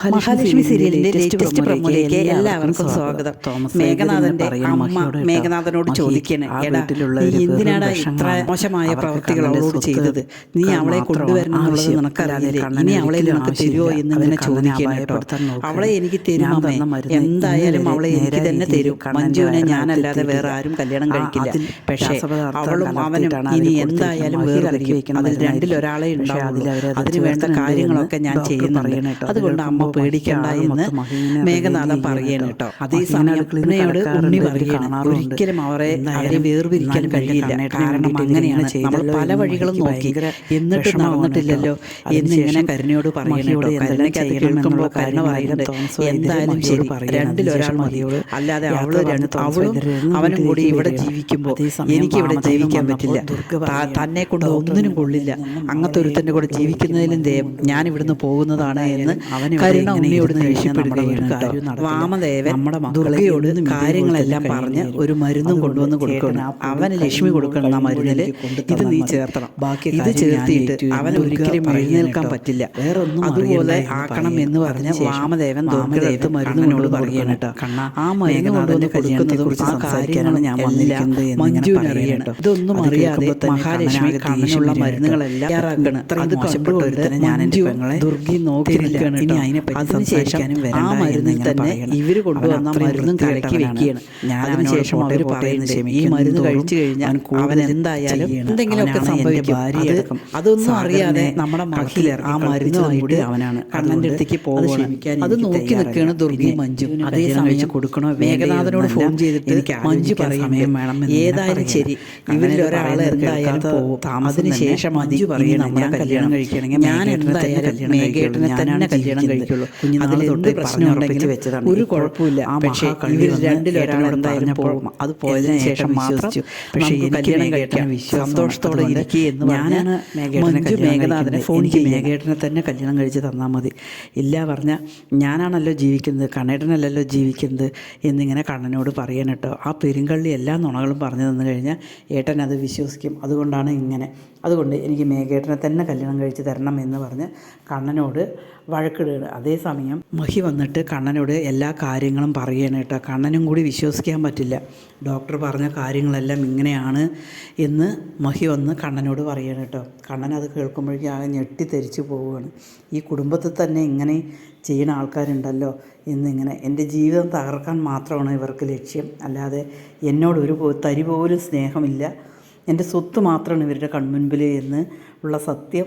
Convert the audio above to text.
മഹാലക്ഷ്മി സീരിയലിന്റെ ലേറ്റസ്റ്റ് പ്രൊമോയിലേക്ക് എല്ലാവർക്കും സ്വാഗതം. മേഘനാഥന്റെ അമ്മ മേഘനാഥനോട് ചോദിക്കണേ, എടാ എന്തിനാടാ ഇത്ര മോശമായ പ്രവൃത്തികൾ അവളോട് ചെയ്തത്? നീ അവളെ കൊണ്ടുവരണം എന്നുള്ളത് നിനക്കറിയില്ലേ? ഇനി അവളെ നിനക്ക് തരുമോ എന്ന് ഇങ്ങനെ ചോദിക്കണം കേട്ടോ. അവളെ എനിക്ക് തരുമേ, എന്തായാലും അവളെ എനിക്ക് തന്നെ തരും. മഞ്ജുവിനെ ഞാനല്ലാതെ വേറെ ആരും കല്യാണം കഴിക്കില്ല. പക്ഷേ അവളും അവനും ഇനി എന്തായാലും വേറെ കഴിക്കും. അതിൽ രണ്ടിലൊരാളെ ഉണ്ടാവുള്ളൂ. അതിന് വേണ്ട കാര്യങ്ങളൊക്കെ ഞാൻ ചെയ്യുന്നുണ്ട്. അതുകൊണ്ട് അമ്മ പേടിക്കണ്ട എന്ന് മേഘനാഥൻ പറയണം കേട്ടോ. അതേസമയം ഉണ്ണിയോട് ഉണ്ണി പറയണം, ഒരിക്കലും അവരെ വേർപിരിക്കാൻ കഴിയില്ല. കാരണം അങ്ങനെയാണ് നമ്മൾ പല വഴികളും നോക്കി, എന്നിട്ട് നടന്നിട്ടില്ലല്ലോ എന്നിങ്ങനെ കരുണയോട് പറയണം കേട്ടോ. കരുണയ്ക്ക് കേൾക്കുമ്പോൾ കരുണ പറയുന്നുണ്ട്, എന്തായാലും ശരി, രണ്ടിലൊരാൾ മതിയോട്, അല്ലാതെ അവളും അവനും കൂടി ഇവിടെ ജീവിക്കുമ്പോൾ എനിക്കിവിടെ ജീവിക്കാൻ പറ്റില്ല. തന്നെ കൊണ്ട് ഒന്നിനും കൊള്ളില്ല. അങ്ങനത്തെ ഒരുത്തൻ്റെ കൂടെ ജീവിക്കുന്നതിലും ഞാൻ ഇവിടുന്ന് പോകുന്നതാണ് എന്ന് കരുണ ഉണ്ണിയോട് ദേഷ്യപ്പെടുകയാണ്. വാമദേവൻ ദുർഗയോട് കാര്യങ്ങളെല്ലാം പറഞ്ഞ് ഒരു മരുന്നും കൊണ്ടുവന്ന് കൊടുക്കണം. അവന് ലക്ഷ്മി കൊടുക്കണം. ആ മരുന്നിൽ ഇത് നീ ചേർത്തണം, ഇത് ചേർത്തിട്ട് അവൻ ഒരിക്കലും എഴുന്നേൽക്കാൻ പറ്റില്ല, അതുപോലെ ആക്കണം എന്ന് പറഞ്ഞ് വാമദേവൻ ദുർഗയുടെ മരുന്നിനോട് പറയണം കേട്ടോ. ആ മരുന്ന് കൊണ്ടുവന്ന് കൊടുക്കുന്നതും ആ കാര്യങ്ങളും ഞാൻ വന്നിരിക്കുന്നത് മഞ്ജുവിന് അറിയണം. ഇതൊന്നും അറിയാതെ മഹാലക്ഷ്മി കണ്ണിനുള്ള മരുന്നുകളെല്ലാം തയ്യാറാക്കണം. അത് കണ്ടുകൊണ്ട് ദുർഗി നോക്കി നിൽക്കുകയാണ്. ഇനി അതിനുശേഷം ആ മരുന്നിൽ തന്നെ ഇവര് കൊണ്ടുവന്ന മരുന്നും കലക്കി വെക്കുകയാണ്. അതിനുശേഷം അവർ പറയുന്നത്, ഈ മരുന്ന് കഴിച്ചു കഴിഞ്ഞാൽ അവൻ എന്തായാലും എന്തെങ്കിലുമൊക്കെ സംഭവിക്കും. അതൊന്നും അറിയാതെ നമ്മുടെ മഹിൽ ആ മരുന്നുമായിട്ട് അവനാണ് കണ്ണൻ്റെ അടുത്തേക്ക് പോകണം. അത് നോക്കി നിൽക്കുകയാണ് ദുർഗയും മഞ്ജു. അതേ സമയം കൊടുക്കണോ മേഘനാഥനോട് ഫോൺ ചെയ്തിട്ട് മഞ്ജു സമയം വേണം, ഏതായാലും ശരി ഇവരിൽ ഒരാൾ എന്തായാലും പോകും. അതിനുശേഷം മഞ്ജു പറയണം, ഞാൻ കല്യാണം കഴിക്കണമെങ്കിൽ ഞാൻ എന്തായാലും മേഘേട്ടനെ തന്നെ കല്യാണം കഴിക്കുള്ളൂ. അതിലെന്ത് പ്രശ്നമുണ്ടെങ്കിലും ഒരു കുഴപ്പമില്ല. പക്ഷേ ഇവർ രണ്ടിലൊരാൾ എന്തായാലും പോകും. അത് പോയതിനു ശേഷം മാത്രം പക്ഷേ കല്യാണം കഴിക്കാൻ സന്തോഷത്തോടെ ഇരിക്കുക എന്ന് പറഞ്ഞാണ് മഞ്ജു മേഘനാഥനെ ഫോൺ ചെയ്യും. മേഘേട്ടനെ തന്നെ കല്യാണം കഴിച്ച് തന്നാൽ മതി. ഇല്ല പറഞ്ഞാൽ ഞാനാണല്ലോ ജീവിക്കുന്നത്, കണ്ണേട്ടനല്ലല്ലോ ജീവിക്കുന്നത് എന്നിങ്ങനെ കണ്ണനോട് പറയണം കേട്ടോ. ആ പെരുങ്കള്ളി എല്ലാ നുണകളും പറഞ്ഞു തന്നു കഴിഞ്ഞാൽ ഏട്ടൻ അത് വിശ്വസിക്കും. അതുകൊണ്ടാണ് ഇങ്ങനെ. അതുകൊണ്ട് എനിക്ക് മേഘേട്ടനെ തന്നെ കല്യാണം കഴിച്ച് തരണം എന്ന് പറഞ്ഞ് കണ്ണനോട് വഴക്കിടുകയാണ്. അതേസമയം മഹി വന്നിട്ട് കണ്ണനോട് എല്ലാ കാര്യങ്ങളും പറയണം കേട്ടോ. കണ്ണനും കൂടി വിശ്വസിക്കാൻ പറ്റില്ല. ഡോക്ടർ പറഞ്ഞ കാര്യങ്ങളെല്ലാം ഇങ്ങനെയാണ് എന്ന് മഹി വന്ന് കണ്ണനോട് പറയണം കേട്ടോ. കണ്ണൻ അത് കേൾക്കുമ്പോഴേക്കും ആകെ ഞെട്ടിത്തെരിച്ച് പോവുകയാണ്. ഈ കുടുംബത്തിൽ തന്നെ ഇങ്ങനെ ചെയ്യുന്ന ആൾക്കാരുണ്ടല്ലോ എന്നിങ്ങനെ. എൻ്റെ ജീവിതം തകർക്കാൻ മാത്രമാണ് ഇവർക്ക് ലക്ഷ്യം, അല്ലാതെ എന്നോടൊരു തരി പോലും സ്നേഹമില്ല. എൻ്റെ സ്വത്ത് മാത്രമാണ് ഇവരുടെ കൺമുൻപിൽ എന്ന് ഉള്ള സത്യം